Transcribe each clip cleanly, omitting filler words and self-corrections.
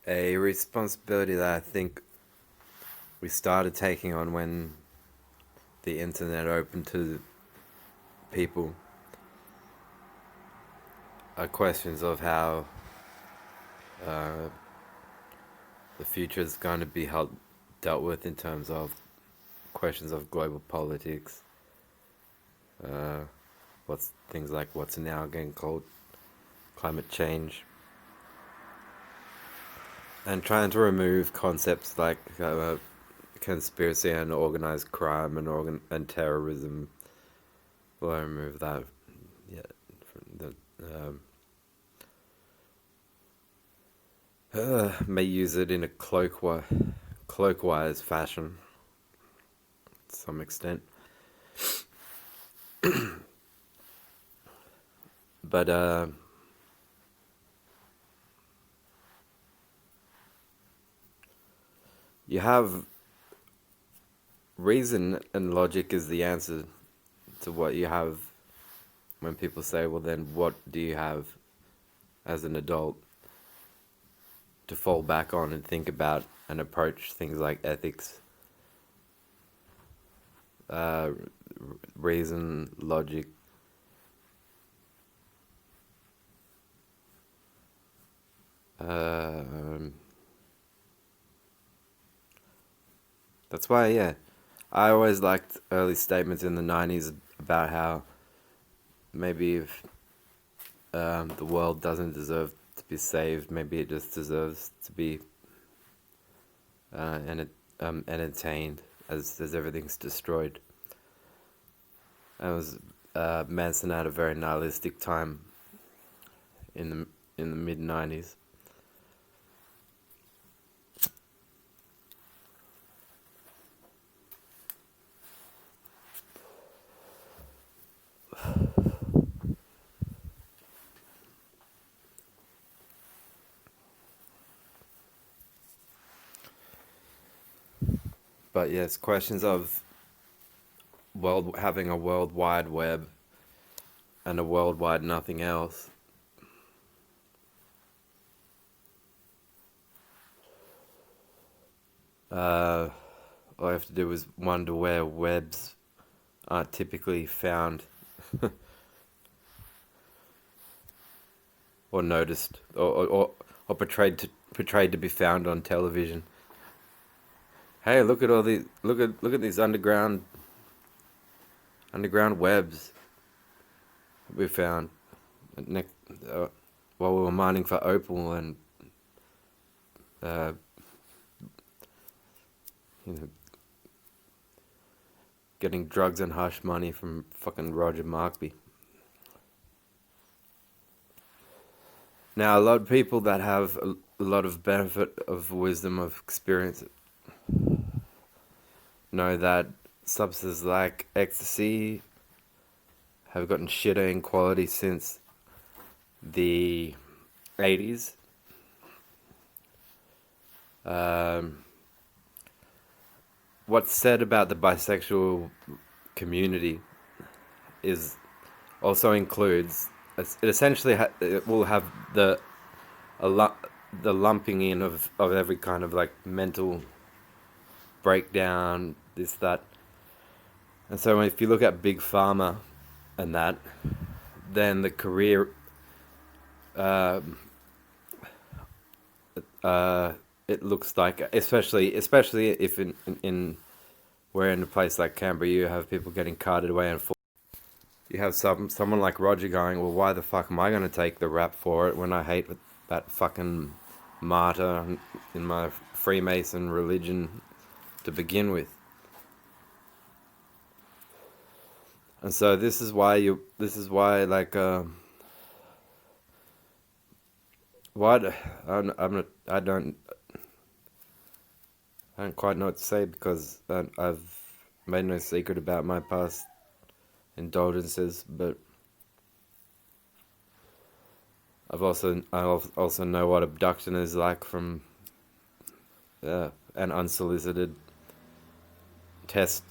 a responsibility that I think we started taking on when the internet opened to people are questions of how the future is going to be dealt with in terms of questions of global politics, what's things like what's now getting called climate change, and trying to remove concepts like conspiracy and organized crime and terrorism. Well, I remove that. Yeah, from the may use it in a cloakwise fashion to some extent. But you have reason and logic is the answer to what you have when people say, well, then what do you have as an adult to fall back on and think about and approach things like ethics, reason, logic, that's why, yeah, I always liked early statements in the 90s about how maybe if the world doesn't deserve to be saved, maybe it just deserves to be entertained as everything's destroyed. That was Manson had a very nihilistic time in the mid 90s. But yes, questions of having a worldwide web and a worldwide nothing else. All I have to do is wonder where webs are typically found or noticed or portrayed to be found on television. Hey, look at all these look at these underground webs we found while we were mining for opal and getting drugs and hush money from fucking Roger Markby. Now, a lot of people that have a lot of benefit of wisdom of experience know that substances like ecstasy have gotten shitter in quality since the 80s. What's said about the bisexual community is also includes it essentially it will have the lumping in of every kind of like mental breakdown, this, that. And so if you look at Big Pharma and that, then the career it looks like, especially if in we're in a place like Canberra, you have people getting carted away and you have someone like Roger going, well, why the fuck am I going to take the rap for it when I hate that fucking martyr in my Freemason religion to begin with? And so this is why like why I don't quite know what to say, because I've made no secret about my past indulgences, but I also know what abduction is like from an unsolicited test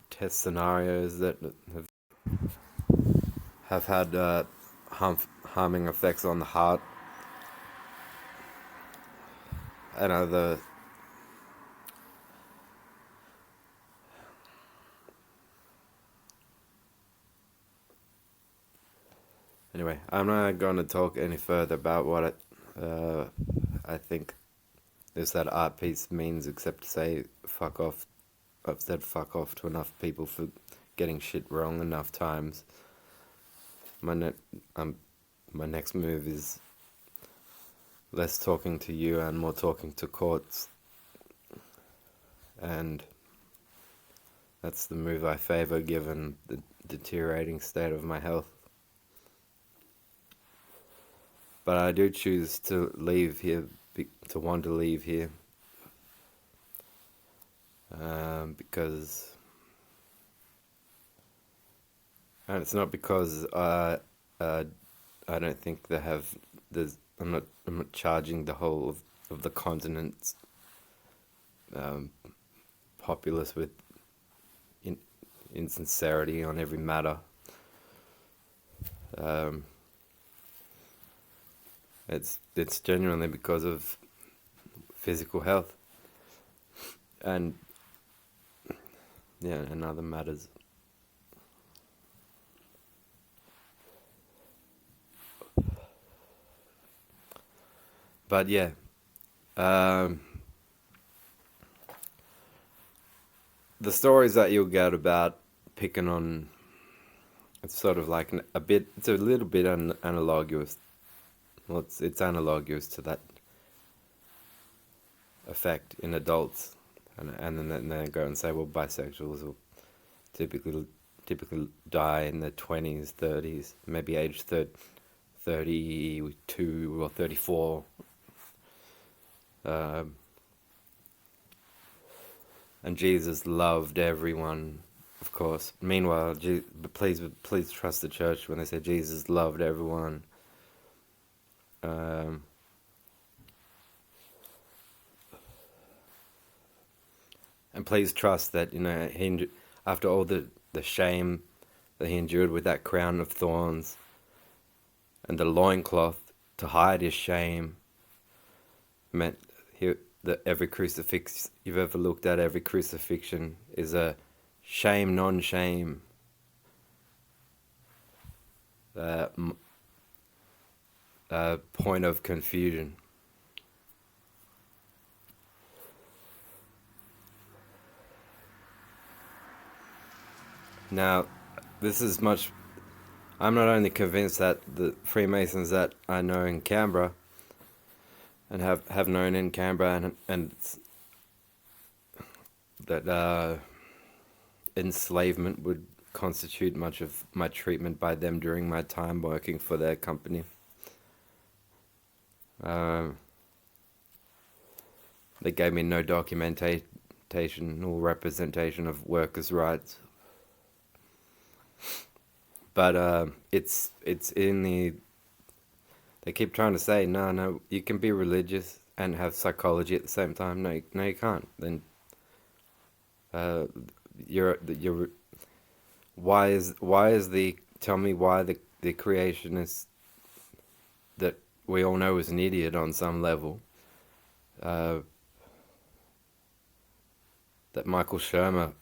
test scenarios that have had harming effects on the heart and other. Anyway, I'm not going to talk any further about what I think is that art piece means, except to say fuck off. I've said fuck off to enough people for getting shit wrong enough times. My next move is less talking to you and more talking to courts. And that's the move I favor given the deteriorating state of my health. But I do choose to leave here, to want to leave here. Because... And it's not because I don't think they have... I'm not charging the whole of the continent's populace with insincerity on every matter. It's genuinely because of physical health and and other matters. But yeah, the stories that you'll get about picking on, it's sort of like it's a little bit analogous. Well, it's analogous to that effect in adults, and then they go and say, well, bisexuals will typically die in their 20s, 30s, maybe age 32 or 34. And Jesus loved everyone, of course. Meanwhile, please trust the church when they say Jesus loved everyone. And please trust that, he, after all the shame that he endured with that crown of thorns and the loincloth to hide his shame, meant that every crucifix you've ever looked at, every crucifixion is a shame, non-shame. Point of confusion. Now, this is much... I'm not only convinced that the Freemasons that I know in Canberra and have known in Canberra and that enslavement would constitute much of my treatment by them during my time working for their company. They gave me no documentation or representation of workers' rights. But it's in the... They keep trying to say, no, you can be religious and have psychology at the same time. No, you can't. Then tell me why the creationist that we all know is an idiot on some level, that Michael Shermer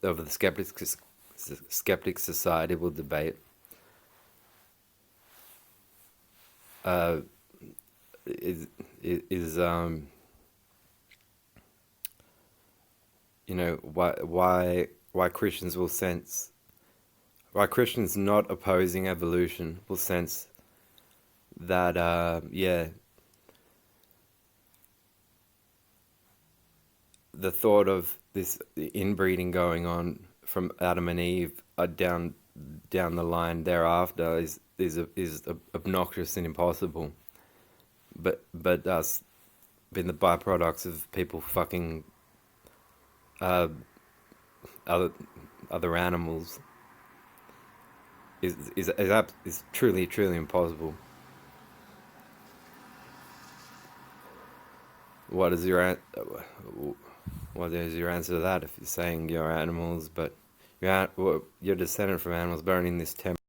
of the Skeptics Society will debate, is why Christians will sense, why Christians not opposing evolution will sense that the thought of this inbreeding going on from Adam and Eve down the line thereafter is obnoxious and impossible. But us being the byproducts of people fucking other animals is truly impossible. What is your answer to that? If you're saying you're animals, but you're descended from animals burning this temple?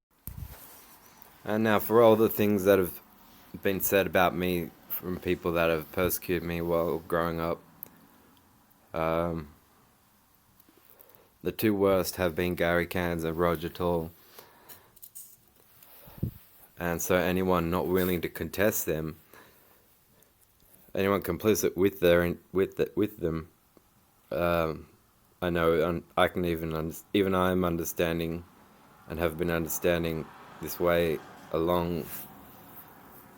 And now, for all the things that have been said about me from people that have persecuted me while growing up, um, the two worst have been Gary Cans and Roger Tall. And so anyone not willing to contest them, anyone complicit with them, I know I can even I'm understanding and have been understanding this way along,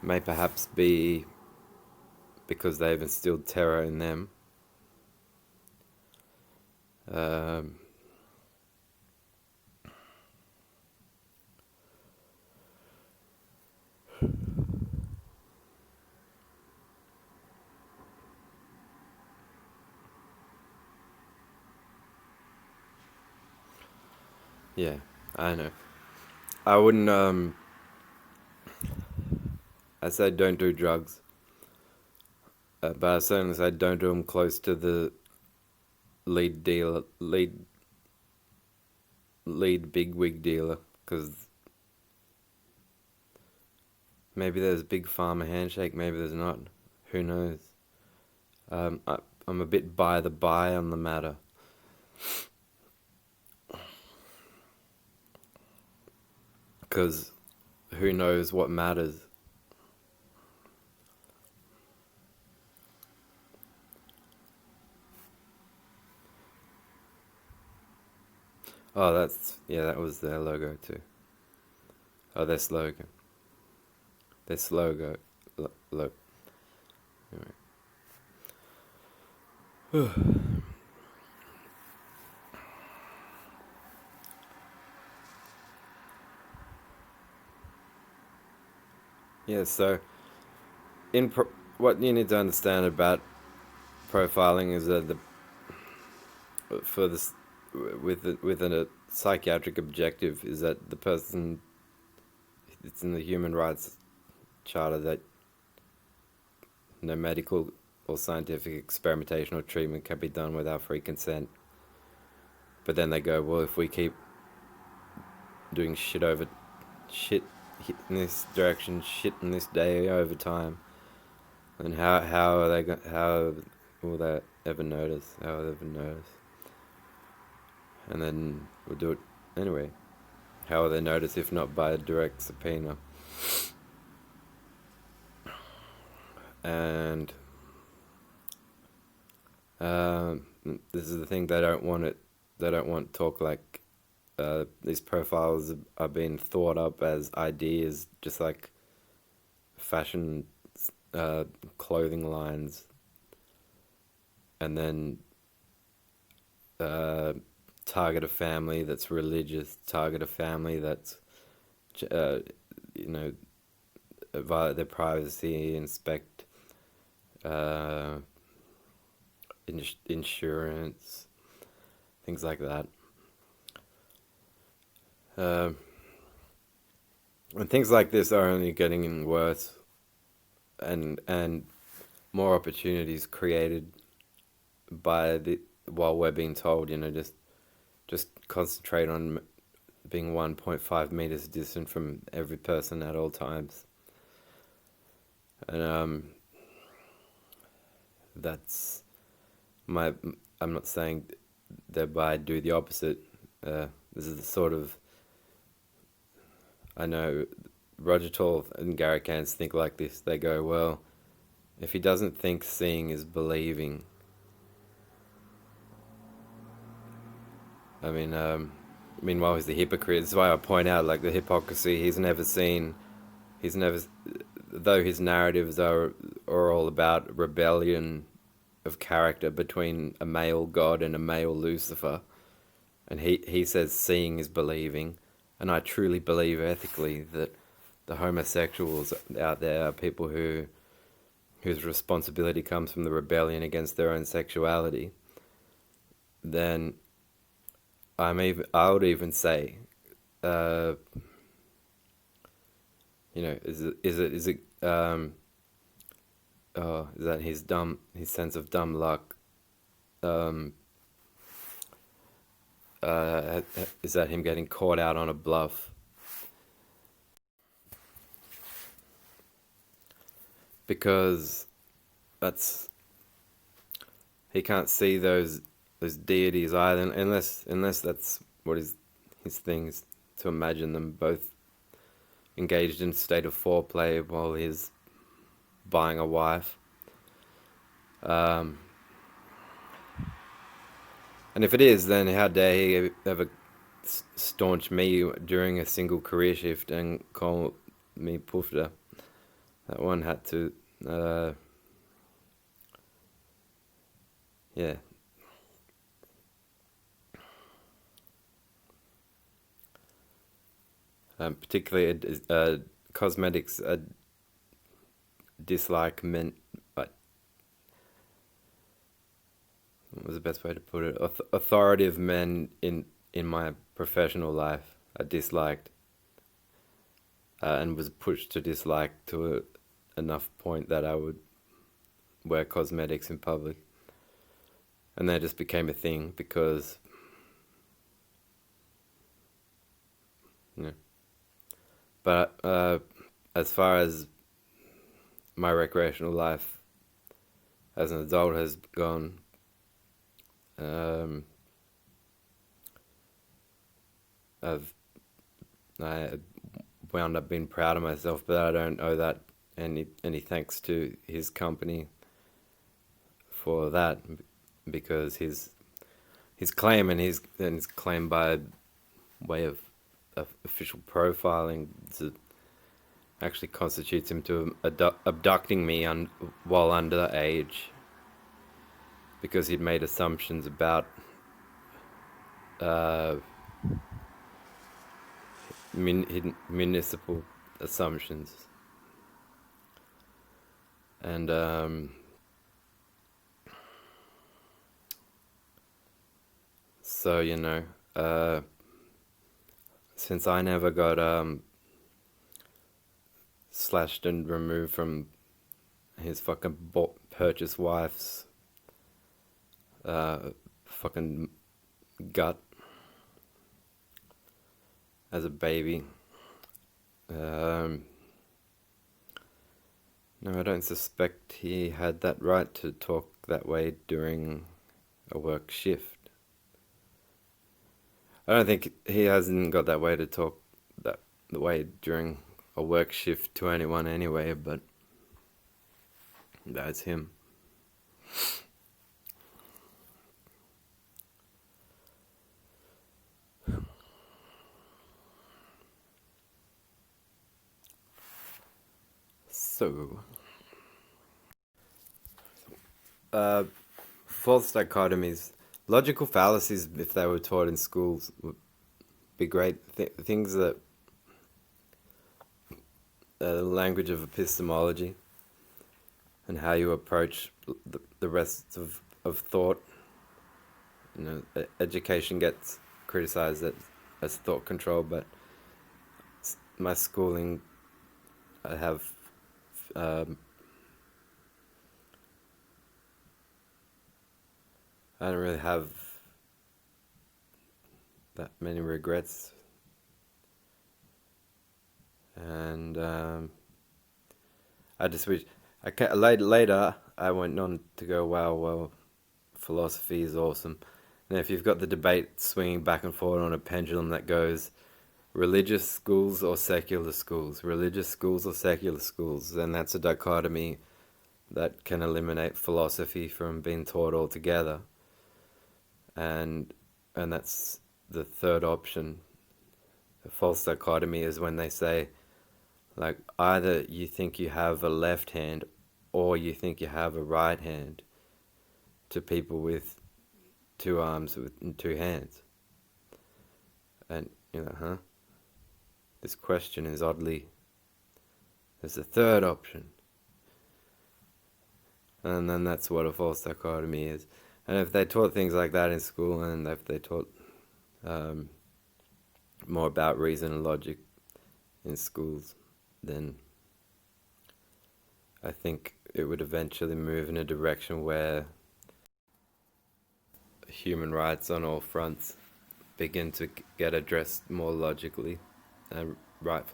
may perhaps be because they've instilled terror in them. Yeah, I know. I wouldn't, I said don't do drugs, but I certainly said don't do them close to the lead big wig dealer, because maybe there's a big pharma handshake, maybe there's not. Who knows? I'm a bit by the by on the matter. Because who knows what matters? Oh, that was their logo too. Oh, their slogan. Their slogan. Anyway. Yeah, so what you need to understand about profiling is that with a psychiatric objective is that the person, it's in the human rights charter that no medical or scientific experimentation or treatment can be done without free consent. But then they go, well, if we keep doing shit in this direction, shit in this day over time, then how will they ever notice? How will they ever notice? And then we'll do it anyway. How will they notice if not by a direct subpoena? And this is the thing, they don't want talk like these profiles are being thought up as ideas, just like fashion clothing lines, and then target a family that's religious, target a family that's violate their privacy, inspect insurance, things like that. And things like this are only getting worse, and more opportunities created while we're being told, just concentrate on being 1.5 meters distant from every person at all times. And that's I'm not saying thereby do the opposite. This is the sort of, I know Roger Tall and Gary Cans think like this. They go, well, if he doesn't think seeing is believing, I mean, meanwhile he's the hypocrite. This is why I point out, like, the hypocrisy. Though his narratives are all about rebellion of character between a male God and a male Lucifer, and he says seeing is believing, and I truly believe ethically that the homosexuals out there are people whose responsibility comes from the rebellion against their own sexuality. Then I would even say, is that his sense of dumb luck, is that him getting caught out on a bluff? because that's he can't see those deities either, unless that's what his thing is, to imagine them both engaged in a state of foreplay while he's buying a wife. And if it is, then how dare he ever staunch me during a single career shift and call me Pufta. That one had to, yeah. Particularly cosmetics dislike men. But what was the best way to put it? Authoritative men in my professional life I disliked, and was pushed to dislike to enough point that I would wear cosmetics in public, and that just became a thing because, yeah. But as far as my recreational life as an adult has gone, I wound up being proud of myself, but I don't owe that any thanks to his company for that, because his claim and his claim by way of official profiling actually constitutes him to abducting me while underage, because he'd made assumptions about municipal assumptions, and so since I never got slashed and removed from his fucking purchase wife's fucking gut as a baby, no, I don't suspect he had that right to talk that way during a work shift. I don't think he hasn't got that way to talk that the way during a work shift to anyone anyway, but that's him. So, false dichotomies, logical fallacies, if they were taught in schools, would be great. Things that the language of epistemology and how you approach the rest of thought. Education gets criticized as thought control, but my schooling, I have I don't really have that many regrets, and I just wish later I went on to go, wow, well, philosophy is awesome. And if you've got the debate swinging back and forth on a pendulum that goes religious schools or secular schools, then that's a dichotomy that can eliminate philosophy from being taught altogether. And that's the third option. The false dichotomy is when they say, like, either you think you have a left hand or you think you have a right hand, to people with two arms and two hands. And this question is oddly, there's a third option. And then that's what a false dichotomy is. And if they taught things like that in school, and if they taught more about reason and logic in schools, then I think it would eventually move in a direction where human rights on all fronts begin to get addressed more logically and rightfully.